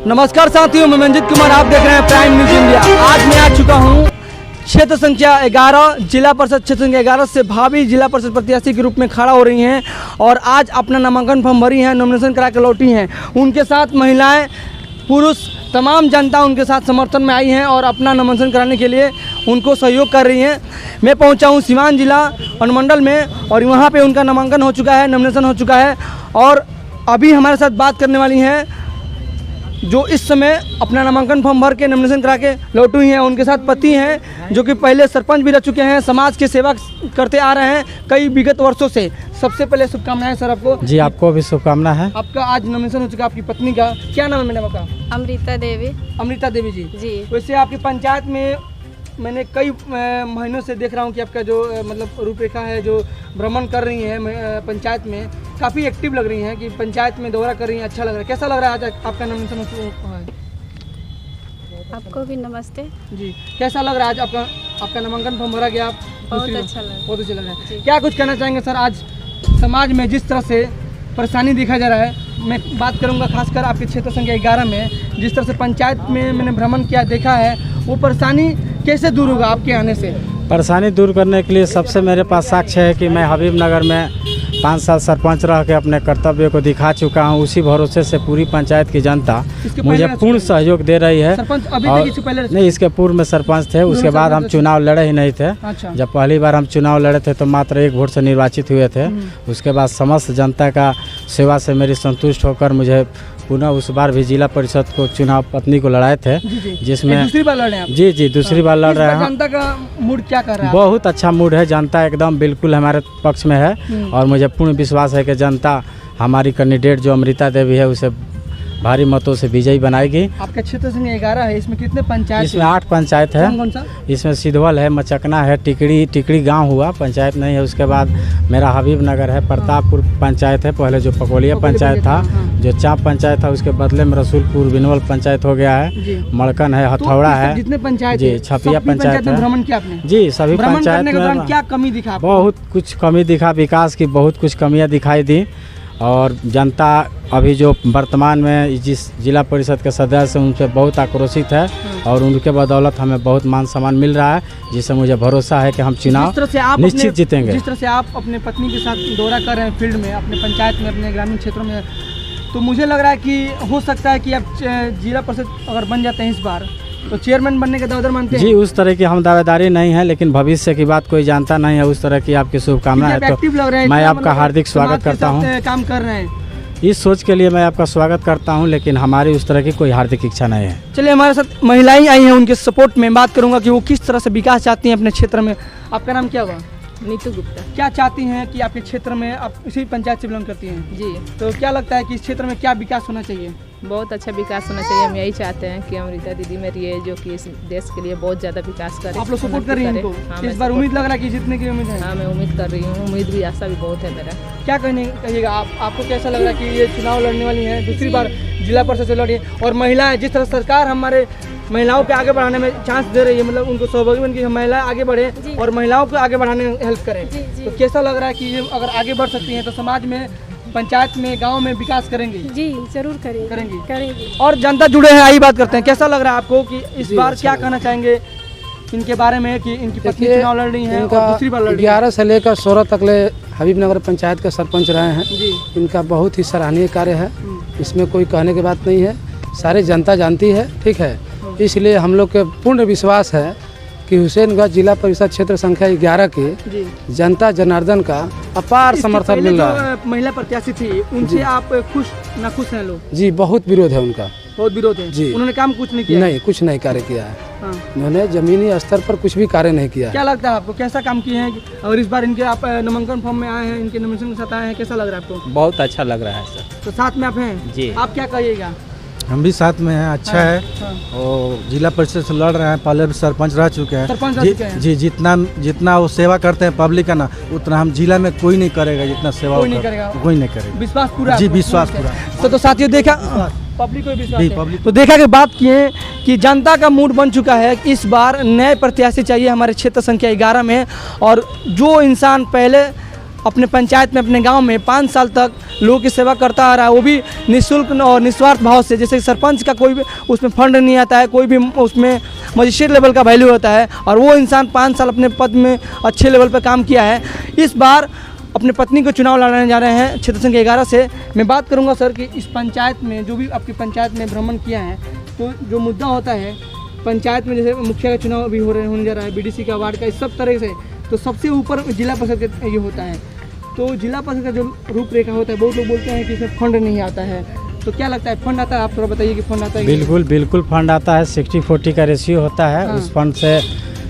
नमस्कार साथियों, मैं मंजित कुमार, आप देख रहे हैं प्राइम न्यूज इंडिया। आज मैं आ चुका हूं क्षेत्र संख्या 11 जिला परिषद क्षेत्र संख्या 11 से भावी जिला परिषद प्रत्याशी के रूप में खड़ा हो रही हैं और आज अपना नामांकन फॉर्म भरी हैं, नॉमिनेशन करा के लौटी हैं। उनके साथ महिलाएं, पुरुष, तमाम जनता उनके साथ समर्थन में आई हैं और अपना नामांकन कराने के लिए उनको सहयोग कर रही हैं। मैं पहुंचा हूं सीवान जिला अनुमंडल में और वहां पे उनका नामांकन हो चुका है, नॉमिनेशन हो चुका है और अभी हमारे साथ बात करने वाली हैं जो इस समय अपना नामांकन फॉर्म भर के नॉमिनेशन करा के लौटी हुई हैं। उनके साथ पति हैं जो कि पहले सरपंच भी रह चुके हैं, समाज की सेवा करते आ रहे हैं कई विगत वर्षों से। सबसे पहले शुभकामनाएं सर आपको। जी, आपको भी शुभकामना है। आपका आज नॉमिनेशन हो चुका, आपकी पत्नी का क्या नाम है मैडम आपका? अमृता देवी। अमृता देवी जी। वैसे आपकी पंचायत में मैंने कई महीनों से देख रहा हूँ कि आपका जो मतलब रूपरेखा है, जो भ्रमण कर रही हैं पंचायत में, काफ़ी एक्टिव लग रही हैं कि पंचायत में दौरा कर रही हैं, अच्छा लग रहा है। कैसा लग रहा है आज आपका नॉमिनेशन है? आपको भी नमस्ते जी। कैसा लग रहा है आज आपका नामांकन फॉर्म भरा गया? बहुत अच्छा लगा। बहुत अच्छा लग रहा है। क्या कुछ कहना चाहेंगे सर? आज समाज में जिस तरह से परेशानी देखा जा रहा है, मैं बात करूंगा खासकर आपके क्षेत्र संख्या 11 में जिस तरह से पंचायत में मैंने भ्रमण किया, देखा है, वो परेशानी कैसे दूर होगा आपके आने से? परेशानी दूर करने के लिए सबसे मेरे पास साक्ष्य है कि मैं हबीबनगर में 5 साल सरपंच रह के अपने कर्तव्य को दिखा चुका हूं। उसी भरोसे से पूरी पंचायत की जनता मुझे पूर्ण सहयोग दे रही है। सरपंच अभी तक इससे पहले नहीं, इसके पूर्व में सरपंच थे, उसके बाद हम चुनाव लड़े ही नहीं थे। अच्छा। जब पहली बार हम चुनाव लड़े थे तो मात्र 1 वोट से निर्वाचित हुए थे। उसके बाद समस्त जनता का सेवा से मेरी संतुष्ट होकर मुझे पुनः उस बार भी जिला परिषद को चुनाव पत्नी को लड़ाए थे, जिसमें दूसरी बार लड़ रहे हैं आप? जी, दूसरी बार लड़ रहे हैं। जनता का मूड क्या कर रहा है? बहुत अच्छा मूड है, जनता एकदम बिल्कुल हमारे पक्ष में है और मुझे पूर्ण विश्वास है कि जनता हमारी कैंडिडेट जो अमृता देवी है उसे भारी मतों से विजयी बनाएगी। आपका क्षेत्र संख्या 11 है, इसमें कितने पंचायत? इसमें 8 पंचायत है। कौन सा? इसमें सिद्धवल है, मचकना है, टिकड़ी गांव हुआ, पंचायत नहीं है। उसके बाद मेरा हबीबनगर है, प्रतापपुर पंचायत है, पहले जो पकोलिया पंचायत था, जो चाप पंचायत था, उसके बदले में रसूलपुर विनवल पंचायत हो गया है। मड़कन है, हथौड़ा है, जितने पंचायत जी, छपिया पंचायत है। भ्रमण किया आपने? जी, सभी पंचायत में क्या कमी दिखा? बहुत कुछ कमी दिखा, विकास की बहुत कुछ कमियाँ दिखाई दी और जनता अभी जो वर्तमान में जिस जिला परिषद के सदस्य हैं उनसे बहुत आक्रोशित है और उनके बदौलत हमें बहुत मान सम्मान मिल रहा है, जिससे मुझे भरोसा है कि हम चुनाव निश्चित जीतेंगे। जिस तरह से आप अपने पत्नी के साथ दौरा कर रहे हैं फील्ड में, अपने पंचायत में, अपने ग्रामीण क्षेत्रों में, तो मुझे लग रहा है कि हो सकता है कि आप जिला परिषद अगर बन जाते हैं इस बार तो चेयरमैन बनने का दावेदार मानते हैं? जी, उस तरह की हम दावेदारी नहीं है, लेकिन भविष्य की बात कोई जानता नहीं है। उस तरह की आपकी शुभकामनाएं है तो मैं आपका हार्दिक स्वागत करता हूं। काम कर रहे हैं इस सोच के लिए मैं आपका स्वागत करता हूं, लेकिन हमारी उस तरह की कोई हार्दिक इच्छा नहीं है। चलिए, हमारे साथ महिलाएं आई हैं, उनके सपोर्ट में बात करूंगा कि वो किस तरह से विकास चाहती हैं अपने क्षेत्र में। आपका नाम क्या हुआ? नीतू गुप्ता। क्या चाहती हैं कि आपके क्षेत्र में, आप इसी पंचायत से बिलोंग करती हैं? जी। तो क्या लगता है कि इस क्षेत्र में क्या विकास होना चाहिए? बहुत अच्छा विकास होना चाहिए। हम यही चाहते हैं कि अमृता दीदी मेरी है जो कि इस देश के लिए बहुत ज़्यादा विकास करे। आप लोग सपोर्ट कर रही हैं उनको? हाँ, इस बार उम्मीद लग रहा है कि जीतने की उम्मीद है? हाँ, मैं उम्मीद कर रही हूँ, उम्मीद भी आशा भी बहुत है मेरा। क्या कहिएगा आपको कैसा लग रहा है कि ये चुनाव लड़ने वाली हैं, दूसरी बार जिला परिषद से लड़ी है और महिलाएं, जिस तरह सरकार हमारे महिलाओं के आगे बढ़ाने में चांस दे रही है, मतलब उनको सौभाग्य बन की महिलाएं आगे बढ़े और महिलाओं को आगे बढ़ाने में हेल्प करें, तो कैसा लग रहा है कि ये अगर आगे बढ़ सकती हैं तो समाज में, पंचायत में, गांव में विकास करेंगी? जी, जरूर करेंगी। और जनता जुड़े हैं, आई बात करते हैं। कैसा लग रहा है आपको कि इस बार क्या कहना चाहेंगे इनके बारे में कि इनकी पत्नी चुनाव लड़ रही है और दूसरी बार लड़ रही है? 11 से लेकर 16 तक ले हबीबनगर पंचायत के सरपंच रहे हैं जी। इनका बहुत ही सराहनीय कार्य है, इसमें कोई कहने की बात नहीं है, सारी जनता जानती है, ठीक है। इसलिए हम लोग के पूर्ण विश्वास है कि हुसैनगंज जिला परिषद क्षेत्र संख्या 11 के जनता जनार्दन का अपार समर्थन मिल रहा है। महिला प्रत्याशी थी, उनसे आप खुश नाखुश हैं लोग? जी, बहुत विरोध है उनका, बहुत विरोध है जी। उन्होंने काम कुछ नहीं किया? नहीं, कुछ नहीं कार्य किया है। हाँ। उन्होंने जमीनी स्तर पर कुछ भी कार्य नहीं किया। क्या लगता है आपको, कैसा काम किए हैं? और इस बार इनके आप नामांकन फॉर्म में आए हैं, इनके नॉमिनेशन के साथ आए हैं, कैसा लग रहा है आपको? बहुत अच्छा लग रहा है सर। तो साथ में आप हैं जी, आप क्या कहिएगा? हम भी साथ में हैं, अच्छा है। और जिला परिषद से लड़ रहे हैं, पहले भी सरपंच रह चुके हैं। जी, जितना वो सेवा करते हैं पब्लिक का ना, उतना हम जिला में कोई नहीं करेगा जितना सेवा कोई नहीं करेगा। विश्वास पूरा? जी, विश्वास पूरा। तो साथियों, देखा पब्लिक को विश्वास है। तो देखा कि बात किए कि जनता का मूड बन चुका है, इस बार नए प्रत्याशी चाहिए हमारे क्षेत्र संख्या 11 में। और जो इंसान पहले अपने पंचायत में अपने गांव में 5 साल तक लोगों की सेवा करता आ रहा है, वो भी निःशुल्क और निस्वार्थ भाव से। जैसे सरपंच का कोई भी उसमें फंड नहीं आता है, कोई भी उसमें मजिस्ट्रेट लेवल का वैल्यू होता है, और वो इंसान 5 साल अपने पद में अच्छे लेवल पर काम किया है। इस बार अपने पत्नी को चुनाव लड़ाने जा रहे हैं क्षेत्र संख्या 11 से। मैं बात करूंगा सर कि इस पंचायत में जो भी आपकी पंचायत में भ्रमण किया है, तो जो मुद्दा होता है पंचायत में, जैसे मुखिया का चुनाव अभी होने जा रहा है, बीडीसी का, वार्ड का, इस सब तरह से, तो सबसे ऊपर जिला परिषद का ये होता है। तो जिला परिषद का जो रूपरेखा होता है, बहुत लोग बोलते हैं कि इसमें फंड नहीं आता है, तो क्या लगता है फंड आता है? आप थोड़ा बताइए कि फंड आता है। बिल्कुल बिल्कुल फंड आता है। 60-40 का रेशियो होता है। हाँ। उस फंड से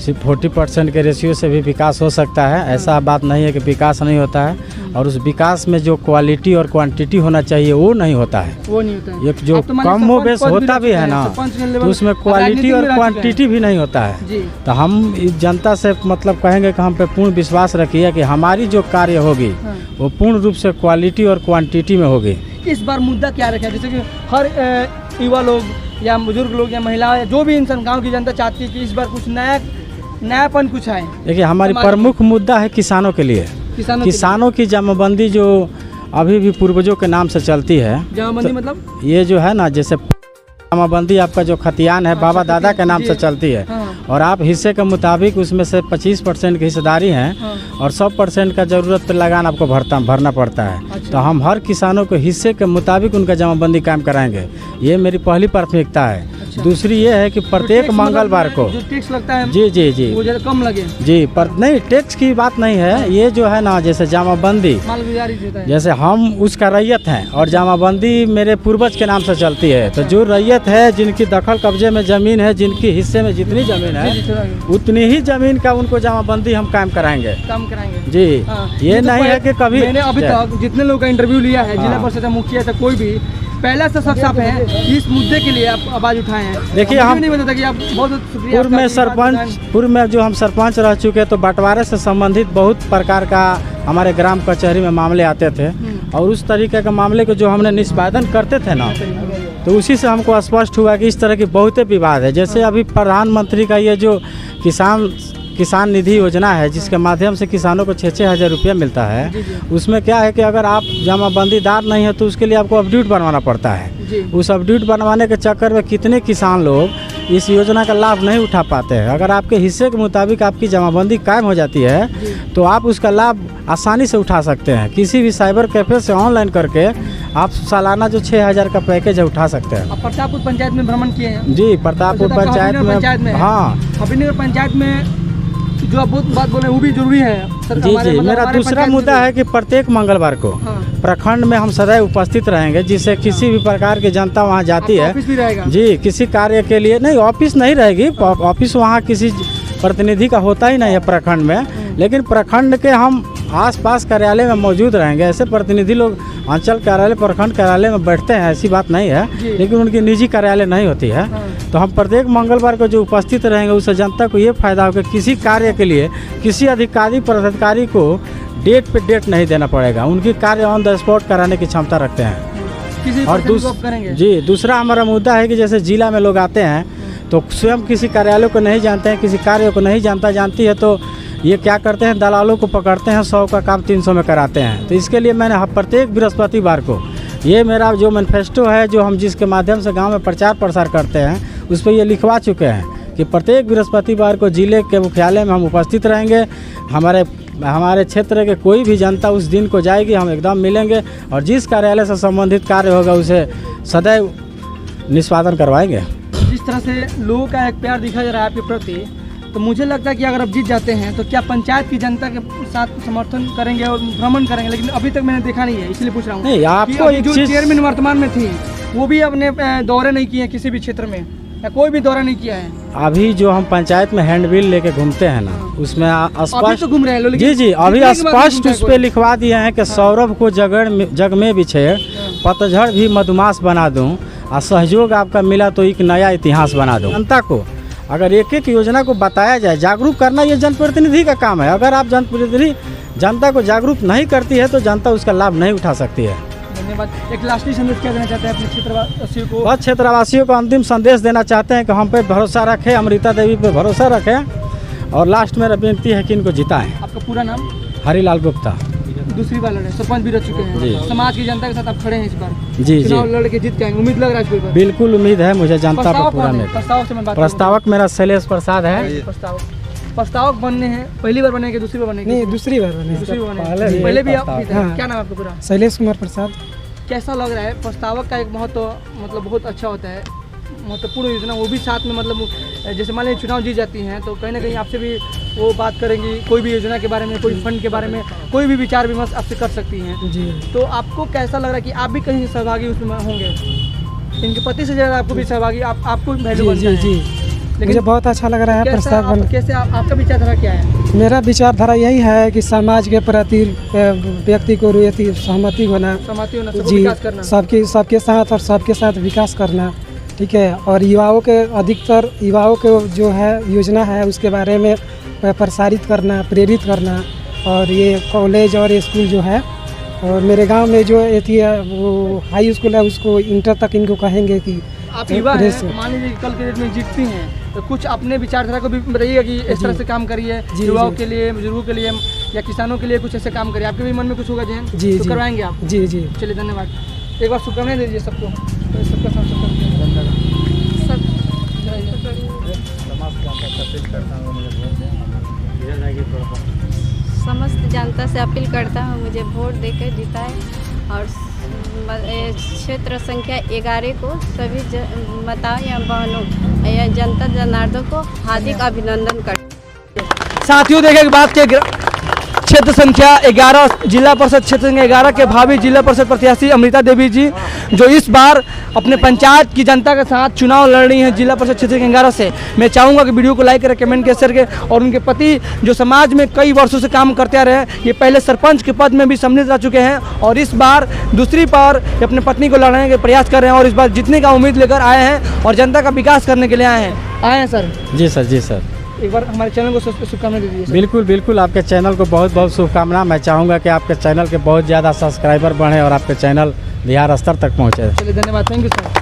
सिर्फ 40% के रेशियो से भी विकास हो सकता है। ऐसा बात नहीं है कि विकास नहीं होता है, और उस विकास में जो क्वालिटी और क्वांटिटी होना चाहिए वो नहीं होता है। वो नहीं होता है। एक जो अब तो मान लो कम हो सरपंच बेस पद होता भी रह है चुके ना, हैं, सरपंच के तो लेवल उसमें राजनीति क्वालिटी में और रह चुके क्वांटिटी हैं। भी नहीं होता है। जी। तो हम इस जनता से मतलब कहेंगे कि हम पे पूर्ण विश्वास रखिए कि हमारी जो कार्य होगी हाँ। वो पूर्ण रूप से क्वालिटी और क्वांटिटी में होगी। इस बार मुद्दा क्या रखा है? जैसे कि हर युवा लोग या बुजुर्ग लोग या महिला या जो भी इंसान, गांव की जनता चाहती है कि इस बार कुछ नयापन कुछ आए। देखिए, हमारी समाज में। प्रमुख मुद्दा है किसानों के लिए। किसानों की जमाबंदी जो अभी भी पूर्वजों के नाम से चलती है। जमाबंदी मतलब ये जो है ना, जैसे जमाबंदी आपका जो खतियान है बाबा दादा के नाम से चलती है, हाँ। और आप हिस्से के मुताबिक उसमें से 25% की हिस्सेदारी है, हाँ। और 100% का ज़रूरत पर लगान आपको भरना पड़ता है। अच्छा। तो हम हर किसानों को हिस्से के मुताबिक उनका जमाबंदी कायम कराएंगे। ये मेरी पहली प्राथमिकता है। अच्छा। दूसरी ये है कि प्रत्येक मंगलवार को जो टैक्स लगता है जी जी जी वो जरा कम लगे। जी, पर नहीं, टैक्स की बात नहीं है। ये जो है ना, जैसे जमाबंदी, मालगुजारी होता है। जैसे हम उसका रैयत हैं और जमाबंदी मेरे पूर्वज के नाम से चलती है, तो जो रैयत है, जिनकी दखल कब्जे में ज़मीन है, जिनकी हिस्से में जितनी ज़मीन है, जी, थोड़ा आगे। उतनी ही ज़मीन का उनको जमाबंदी हम कायम कराएंगे। काम कराएंगे जी। हाँ। ये तो नहीं है कि कभी मैंने अभी तक जितने लोगों का इंटरव्यू लिया है, जिला हाँ। परिषद मुखिया था, कोई भी पहला से शख्स आप हैं इस मुद्दे के लिए आप आवाज़ उठाए हैं। देखिए, मुझे हम नहीं पता था कि आप बहुत शुक्रिया पूर्व में सरपंच, पूर्व में जो हम सरपंच रह चुके हैं, तो बंटवारे से संबंधित बहुत प्रकार का हमारे ग्राम कचहरी में मामले आते थे, और उस तरीके के मामले को जो हमने निष्पादन करते थे ना, तो उसी से हमको स्पष्ट हुआ कि इस तरह की बहुत विवाद है। जैसे अभी प्रधानमंत्री का ये जो किसान निधि योजना है, जिसके माध्यम से किसानों को 6-6 हज़ार रुपया मिलता है, उसमें क्या है कि अगर आप जमाबंदीदार नहीं है तो उसके लिए आपको अपड्यूट बनवाना पड़ता है। उस अपड्यूट बनवाने के चक्कर में कितने किसान लोग इस योजना का लाभ नहीं उठा पाते हैं। अगर आपके हिस्से के मुताबिक आपकी जमाबंदी कायम हो जाती है, तो आप उसका लाभ आसानी से उठा सकते हैं। किसी भी साइबर कैफे से ऑनलाइन करके आप सालाना जो 6,000 का पैकेज है उठा सकते हैं। आप प्रतापपुर पंचायत में भ्रमण किए हैं? जी, प्रतापपुर पंचायत में। हाँ, अभिनगर पंचायत में जो आप बहुत बात बोले वो भी जरूरी है सर। जी जी, मेरा दूसरा मुद्दा है कि प्रत्येक मंगलवार को हाँ। प्रखंड में हम सदैव उपस्थित रहेंगे, जिससे किसी भी प्रकार की जनता वहाँ जाती है। ऑफिस भी रहेगा? जी, किसी कार्य के लिए नहीं, ऑफिस नहीं रहेगी। ऑफिस वहाँ किसी प्रतिनिधि का होता ही नहीं है प्रखंड में, लेकिन प्रखंड के हम आसपास कार्यालय में मौजूद रहेंगे। ऐसे प्रतिनिधि लोग अंचल कार्यालय, प्रखंड कार्यालय में बैठते हैं, ऐसी बात नहीं है, लेकिन उनकी निजी कार्यालय नहीं होती है। तो हम प्रत्येक मंगलवार को जो उपस्थित रहेंगे, उससे जनता को ये फायदा होगा कि किसी कार्य के लिए किसी अधिकारी पदाधिकारी को डेट पे डेट नहीं देना पड़ेगा। उनकी कार्य ऑन द स्पॉट कराने की क्षमता रखते हैं। और दूसरा हमारा मुद्दा है कि जैसे जिला में लोग आते हैं तो स्वयं किसी कार्यालय को नहीं जानते हैं, किसी कार्य को नहीं जानती है, तो ये क्या करते हैं, दलालों को पकड़ते हैं, 100 का काम 300 में कराते हैं। तो इसके लिए मैंने प्रत्येक बृहस्पतिवार को, ये मेरा जो मैनिफेस्टो है, जो हम जिसके माध्यम से गांव में प्रचार प्रसार करते हैं, उस पर ये लिखवा चुके हैं कि प्रत्येक बृहस्पतिवार को जिले के मुख्यालय में हम उपस्थित रहेंगे। हमारे क्षेत्र के कोई भी जनता उस दिन को जाएगी, हम एकदम मिलेंगे, और जिस कार्यालय से संबंधित कार्य होगा उसे सदैव निष्पादन करवाएंगे। जिस तरह से लोगों का एक प्यार दिखा जा रहा है आपके प्रति, तो मुझे लगता है कि अगर आप जीत जाते हैं तो क्या पंचायत की जनता के साथ समर्थन करेंगे और भ्रमण करेंगे? लेकिन अभी तक मैंने देखा नहीं है, इसलिए पूछ रहा हूँ। नहीं, आपको एक जो चीज़, चेयरमैन वर्तमान में थी वो भी अपने दौरे नहीं किए किसी भी क्षेत्र में, या कोई भी दौरा नहीं किया है। अभी जो हम पंचायत में हैंडबिल लेके घूमते हैं ना, उसमें अभी तो घूम रहे हैं लोग, जी जी, अभी जीतने के बाद स्पष्ट उस पे लिखवा दिए हैं कि सौरभ को जग में बिछे, पतझड़ भी मधुमास बना दूं, और सहयोग आपका मिला तो एक नया इतिहास बना दूं। जनता को अगर एक एक योजना को बताया जाए, जागरूक करना ये जनप्रतिनिधि का काम है। अगर आप जनप्रतिनिधि जनता को जागरूक नहीं करती है तो जनता उसका लाभ नहीं उठा सकती है। धन्यवाद। एक लास्टली संदेश क्या देना चाहते हैं अपने क्षेत्रवासियों को? बस क्षेत्रवासियों को अंतिम संदेश देना चाहते हैं कि हम पे भरोसा रखें, अमृता देवी पे भरोसा रखें, और लास्ट मेरा विनती है कि इनको जिताएं। आपका पूरा नाम? हरिलाल गुप्ता। दूसरी बार लड़े, सरपंच भी रह चुके जी। हैं, समाज की जनता के साथ आप खड़े हैं इस बार जी चुनाव जी लड़ के जीत के आएंगे, उम्मीद लग रहा है इसको इस बार? बिल्कुल उम्मीद है मुझे, जनता पर प्रस्तावक पूरा कौन है? मेरा। प्रस्तावक से मैं बात करूं। प्रस्तावक मेरा शैलेश प्रसाद है। प्रस्तावक बनने हैं, पहली बार बनेंगे दूसरी बार बनेंगे? नहीं, दूसरी बार बने। दूसरी बार बनेंगे। पहले भी आप भी थे। हाँ। क्या नाम है आपका पूरा? शैलेश कुमार प्रसाद। कैसा लग रहा है? प्रस्तावक का एक महत्व मतलब बहुत अच्छा होता है, महत्वपूर्ण योजना, वो भी साथ में मतलब जैसे मान लीजिए चुनाव जीत जाती हैं तो कहीं ना कहीं आपसे भी वो बात करेंगी, कोई भी योजना के बारे में, कोई फंड के बारे में, कोई भी विचार विमर्श आपसे कर सकती हैं। जी। तो आपको कैसा लग रहा है कि आप भी कहीं सहभागी उसमें होंगे? इनके पति से ज़्यादा आपको भी सहभागी, आपको वैल्यू बनता है। जी। मुझे बहुत अच्छा लग रहा है प्रस्ताव बन। कैसे आपका विचारधारा क्या है? मेरा विचारधारा यही है कि समाज के प्रति व्यक्ति को सहमति होना, सहमति होना, सबको जी, विकास करना। सबके साथ और सबके साथ विकास करना, ठीक है। और युवाओं के अधिकतर युवाओं के जो है योजना है उसके बारे में प्रसारित करना, प्रेरित करना। और ये कॉलेज और स्कूल जो है, और मेरे गांव में जो थी वो हाई स्कूल है, उसको इंटर तक इनको कहेंगे कि आप युवा हैं, तो मान लीजिए कल के डेट में जीतती हैं तो कुछ अपने विचारधारा को भी बताइएगा कि इस तरह से काम करिए, युवाओं के लिए, बुजुर्गों के लिए या किसानों के लिए कुछ ऐसे काम करिए। आपके भी मन में कुछ होगा जहन, जी तो करवाएंगे आप? जी जी। चलिए धन्यवाद। एक बार शुभकामनाएं दीजिए सबको, तो सबका साथ समस्त जनता से अपील करता हूँ मुझे वोट देकर जिताए और क्षेत्र संख्या 11 को सभी माताओं या बहनों या जनता जनार्दन को हार्दिक अभिनंदन कर। साथियों देखें बात के क्षेत्र संख्या 11 जिला परिषद क्षेत्र संख्या 11 के भावी जिला परिषद प्रत्याशी अमृता देवी जी, जो इस बार अपने पंचायत की जनता के साथ चुनाव लड़ रही हैं जिला परिषद क्षेत्र संख्या 11 से। मैं चाहूँगा कि वीडियो को लाइक करें, कमेंट के शेयर करें। और उनके पति जो समाज में कई वर्षों से काम करते आ रहे हैं, ये पहले सरपंच के पद में भी सम्मिलित रह चुके हैं और इस बार दूसरी बार अपने पत्नी को लड़ने के प्रयास कर रहे हैं और इस बार जीतने का उम्मीद लेकर आए हैं और जनता का विकास करने के लिए आए हैं सर। जी सर, जी सर। एक बार हमारे चैनल को शुभकामनाएं दीजिए सर। बिल्कुल बिल्कुल, आपके चैनल को बहुत बहुत शुभकामना। मैं चाहूँगा कि आपके चैनल के बहुत ज़्यादा सब्सक्राइबर बढ़े और आपके चैनल बिहार स्तर तक पहुँचे। चलिए धन्यवाद, थैंक यू सर।